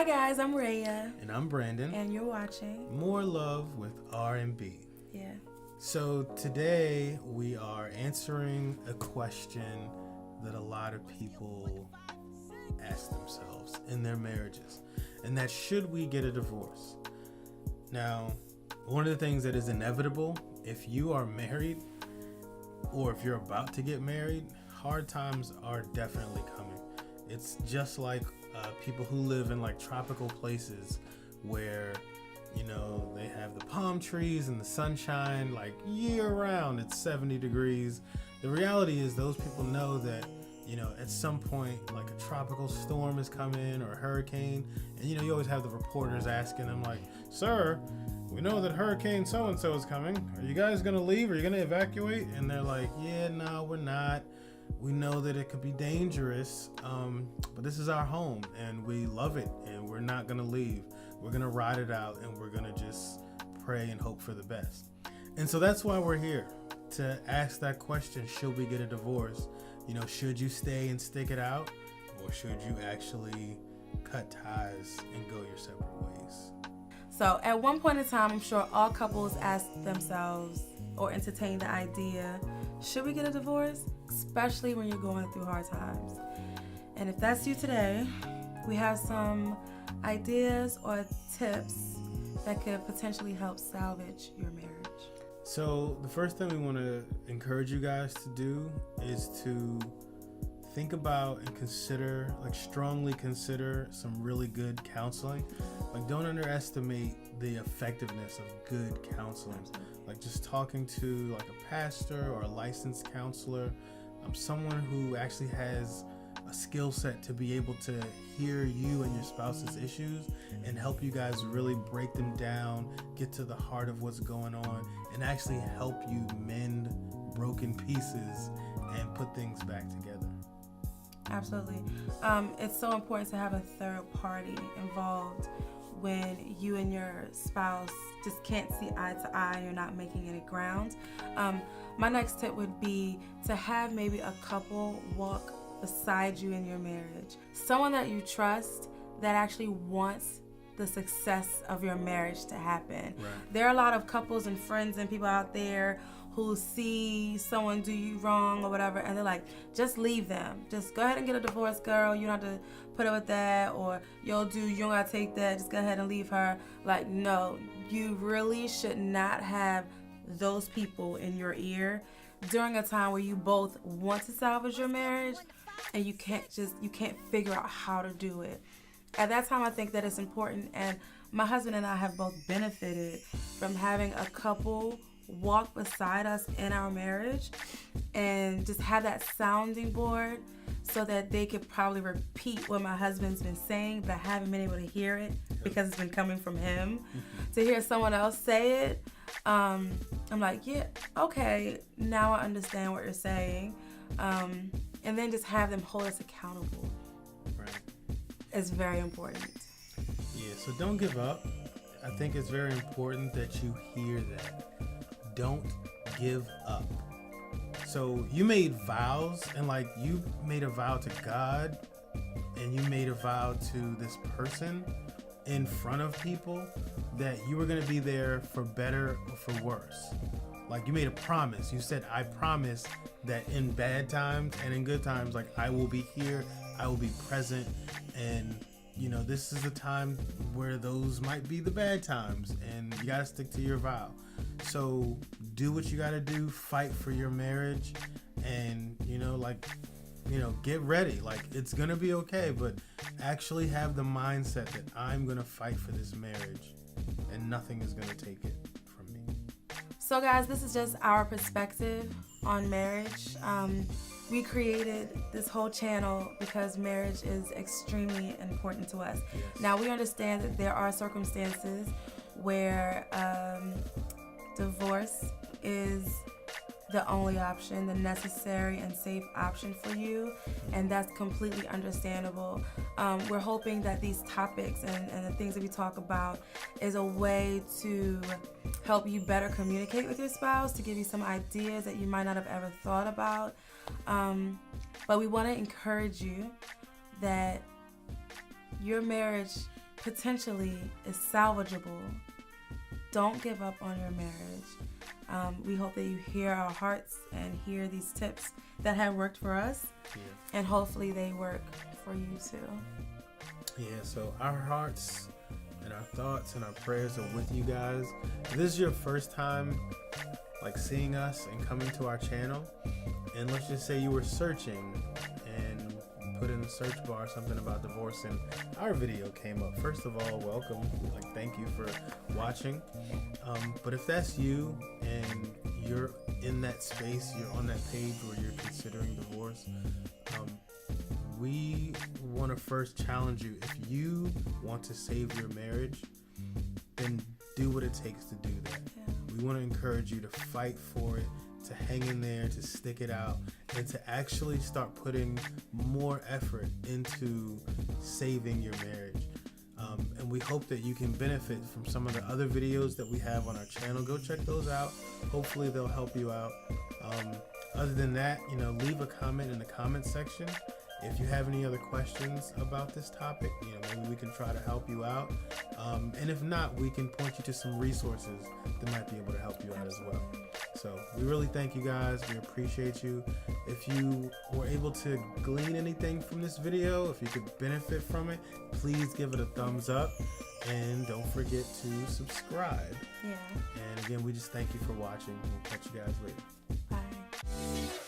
Hi guys, I'm Raya. And I'm Brandon. And you're watching More Love with R&B. Yeah. So today we are answering a question that a lot of people ask themselves in their marriages. And that should we get a divorce? Now, one of the things that is inevitable if you are married or if you're about to get married, hard times are definitely coming. It's just like people who live in like tropical places where, you know, they have the palm trees and the sunshine like year round. It's 70 degrees. The reality is those people know that, you know, at some point like a tropical storm is coming or a hurricane. And, you know, you always have the reporters asking them like, sir, we know that Hurricane so-and-so is coming. Are you guys going to leave? Are you going to evacuate? And they're like, yeah, no, we're not. We know that it could be dangerous, but this is our home and we love it and we're not going to leave. We're going to ride it out and we're going to just pray and hope for the best. And so that's why we're here, to ask that question, should we get a divorce? You know, should you stay and stick it out, or should you actually cut ties and go your separate ways? So at one point in time, I'm sure all couples ask themselves or entertain the idea, should we get a divorce? Especially when you're going through hard times. And if that's you today, we have some ideas or tips that could potentially help salvage your marriage. So the first thing we want to encourage you guys to do is to think about and consider, like strongly consider some really good counseling. Like don't underestimate the effectiveness of good counseling. Like just talking to like a pastor or a licensed counselor, someone who actually has a skill set to be able to hear you and your spouse's issues and help you guys really break them down, get to the heart of what's going on, and actually help you mend broken pieces and put things back together. Absolutely. It's so important to have a third party involved when you and your spouse just can't see eye to eye, you're not making any ground. My next tip would be to have maybe a couple walk beside you in your marriage. Someone that you trust that actually wants the success of your marriage to happen. Right. There are a lot of couples and friends and people out there who see someone do you wrong or whatever, and they're like, just leave them. Just go ahead and get a divorce, girl. You don't have to put up with that, or you don't gotta take that. Just go ahead and leave her. Like, no, you really should not have those people in your ear during a time where you both want to salvage your marriage and you can't figure out how to do it. At that time, I think that it's important, and my husband and I have both benefited from having a couple walk beside us in our marriage and just have that sounding board so that they could probably repeat what my husband's been saying, but I haven't been able to hear it because it's been coming from him. To hear someone else say it, I'm like, yeah, okay, now I understand what you're saying. And then just have them hold us accountable. Right. It's very important. Yeah, so don't give up. I think it's very important that you hear that. Don't give up. So you made vows, and like you made a vow to God and you made a vow to this person in front of people that you were going to be there for better or for worse. Like you made a promise. You said, I promise that in bad times and in good times, like I will be here, I will be present. And you know, this is a time where those might be the bad times and you got to stick to your vow. So do what you got to do, fight for your marriage, and get ready. Like it's going to be okay, but actually have the mindset that I'm going to fight for this marriage and nothing is going to take it from me. So guys, this is just our perspective on marriage. We created this whole channel because marriage is extremely important to us. Yes. Now we understand that there are circumstances where divorce is the only option, the necessary and safe option for you, and that's completely understandable. We're hoping that these topics and the things that we talk about is a way to help you better communicate with your spouse, to give you some ideas that you might not have ever thought about. But we want to encourage you that your marriage potentially is salvageable. Don't give up on your marriage. We hope that you hear our hearts and hear these tips that have worked for us, and hopefully they work for you too. Yeah, so our hearts and our thoughts and our prayers are with you guys. If this is your first time seeing us and coming to our channel, and let's just say you were searching and put in the search bar something about divorce and our video came up. First of all, welcome. Thank you for watching. But if that's you and you're in that space, you're on that page where you're considering divorce, we want to first challenge you. If you want to save your marriage, then do what it takes to do that. We want to encourage you to fight for it, to hang in there, to stick it out, and to actually start putting more effort into saving your marriage. And we hope that you can benefit from some of the other videos that we have on our channel. Go check those out. Hopefully they'll help you out. Other than that, leave a comment in the comment section. If you have any other questions about this topic, maybe we can try to help you out. And if not, we can point you to some resources that might be able to help you out as well. So we really thank you guys. We appreciate you. If you were able to glean anything from this video, if you could benefit from it, please give it a thumbs up. And don't forget to subscribe. Yeah. And again, we just thank you for watching. We'll catch you guys later. Bye.